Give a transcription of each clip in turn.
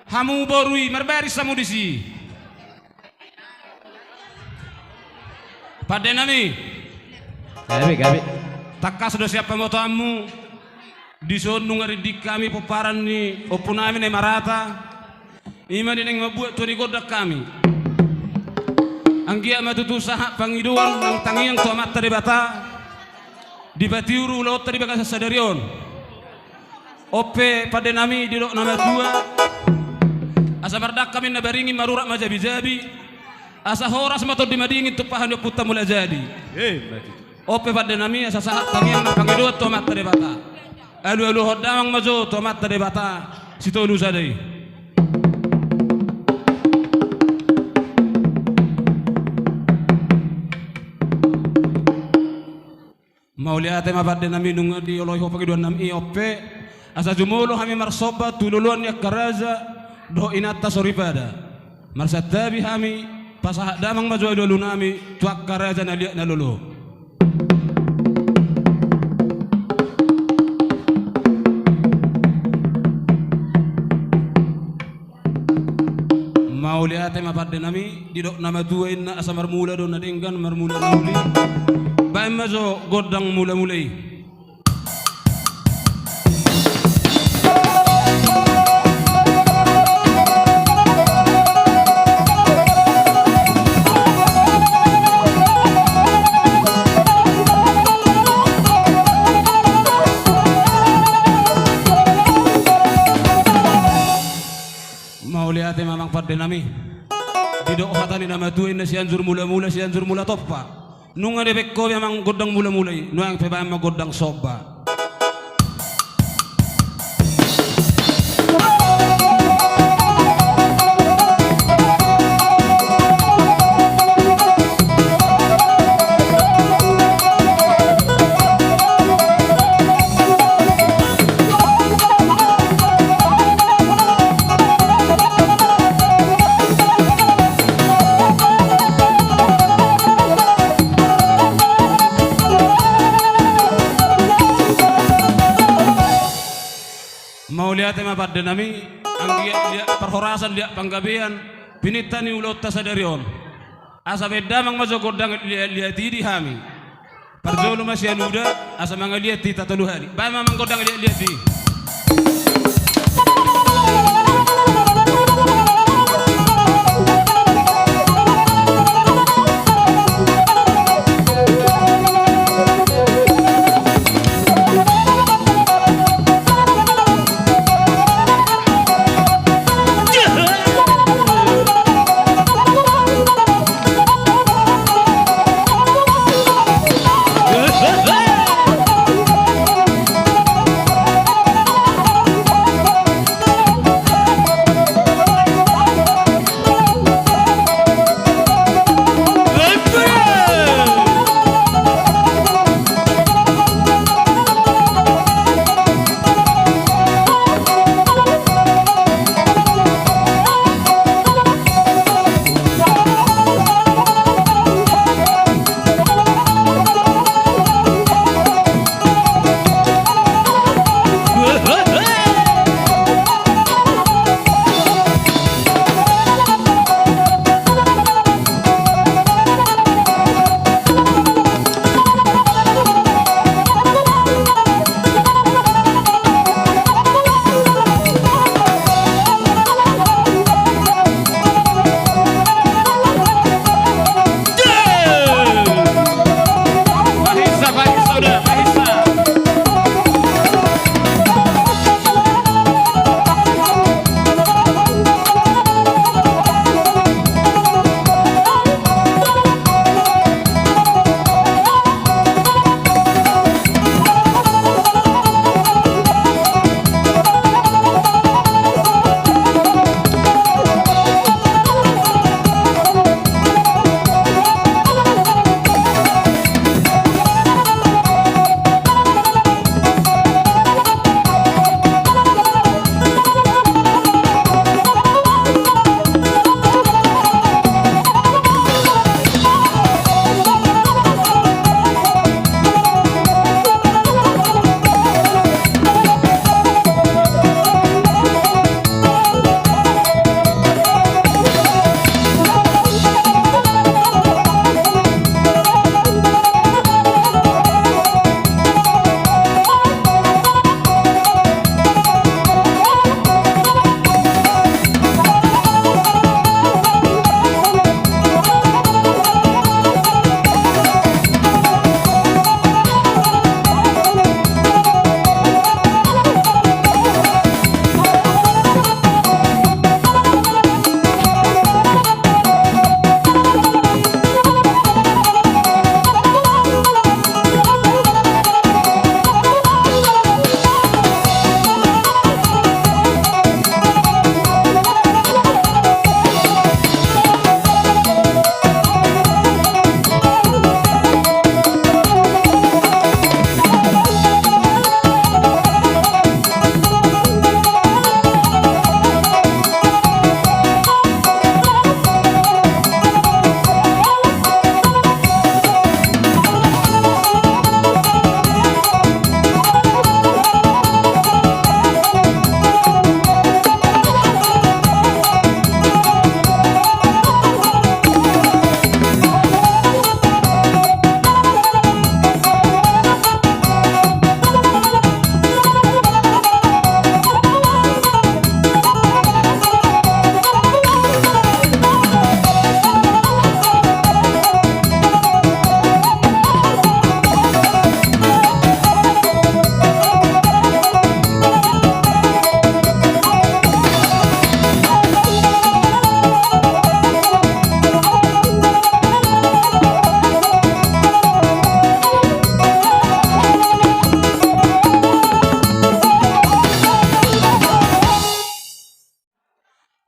Hamu borui marbaris samu disi. Pada nami. Gabi. Takka sudah siapa motomu? Di sonung di kami peparan ni opunami ne marata. Ima dineng mabuat tu ni godak kami. Anggia matutu sahak pangiduan nang tangiang tu amat tadi bata. Di batiuru laut tadi bakal sadarion. Ope pada nami di dok nomor 2. Asa mardak kami nabaringi marurak majabi-jabi. Asa horas matod di madingin tupahan yok puta mula jadi. Ope pada nami asa sahak tangiang nang pangiduan tu amat tadi bata. Alu hodamang majo tu amat tadi bata. Situ lu sadai. Mauliate mabade nami nunga di olohi ho pagi 26 ope asa jumulo kami marsoba tululuan ya karaza do inata soripada marsatabi kami pasah damang majo dulu nami tuak karaza na liak na lulu mauliate mabade nami di dok nama dua inna asa marmula do nadinggan marmula nuli Bae mazo godang mula-mulai. Mau lihat mamang pada nami. Tidak kata ni nama tuin na sianjur mula-mula sianjur mula toppa. Nunga de bekko memang godang mula-mulai nuang peba ma godang soba mau lihat tema pada nami anggia perhorasan dia panggabean pinitani ulot tasadarion asa beda mang majo godang lihat di hami parjolo masih anuda asa mangaliat ti tatulu hari ba mang godang lihat di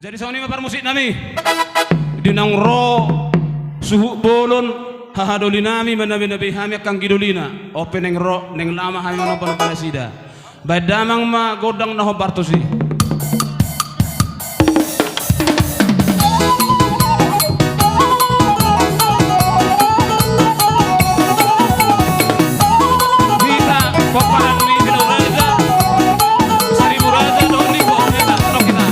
Jadi soni mapar musik nami dinang ro suhu bolon hahadoli nami manabi nabi hami kang gidolina ope neng ro neng lama hami manopan panasida badamang ma godang naho bartosi kita paparan mi bilau raja seribu raja doni ko kita kita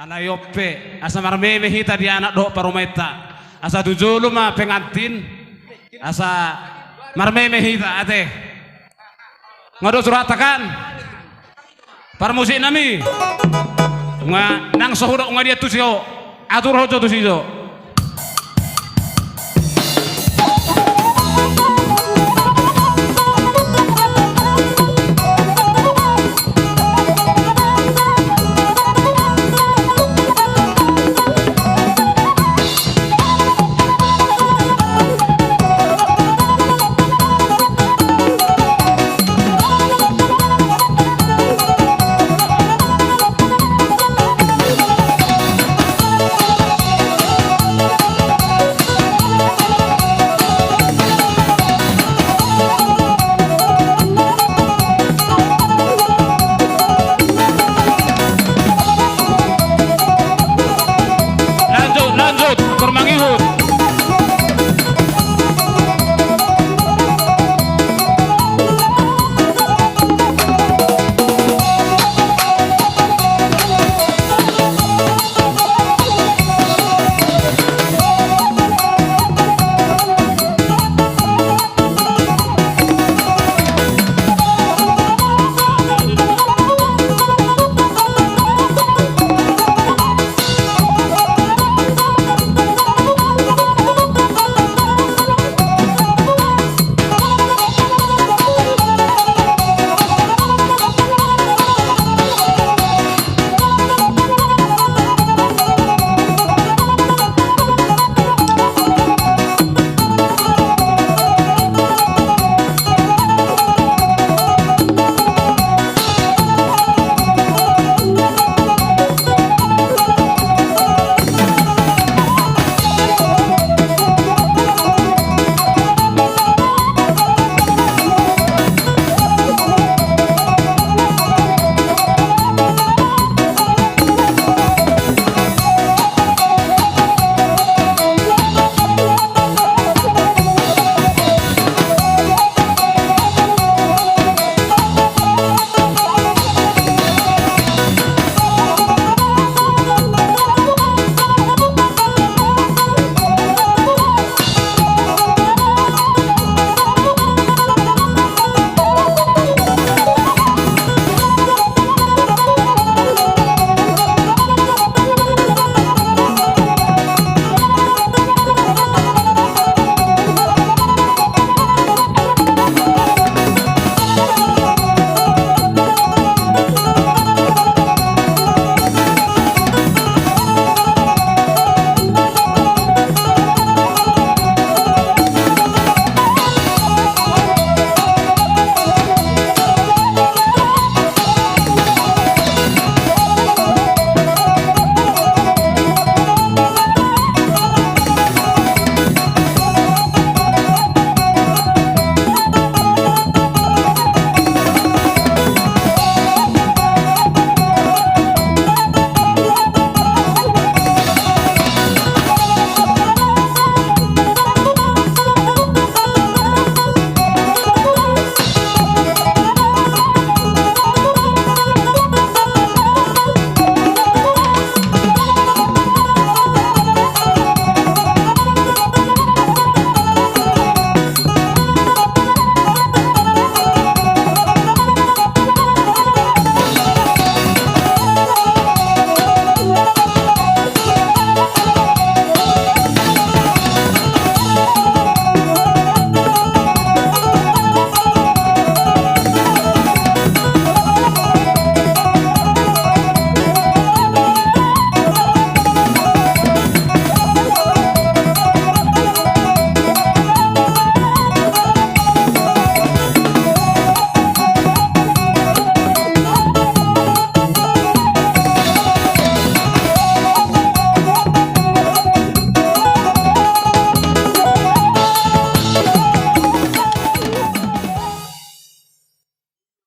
Alayope asa marmeme hita di anak do parumeta asa tujulu ma pengantin asa marmeme hita ate ngado suratakan parmusik nami nga nang sohuro nga dia tusio atur hojo tusijo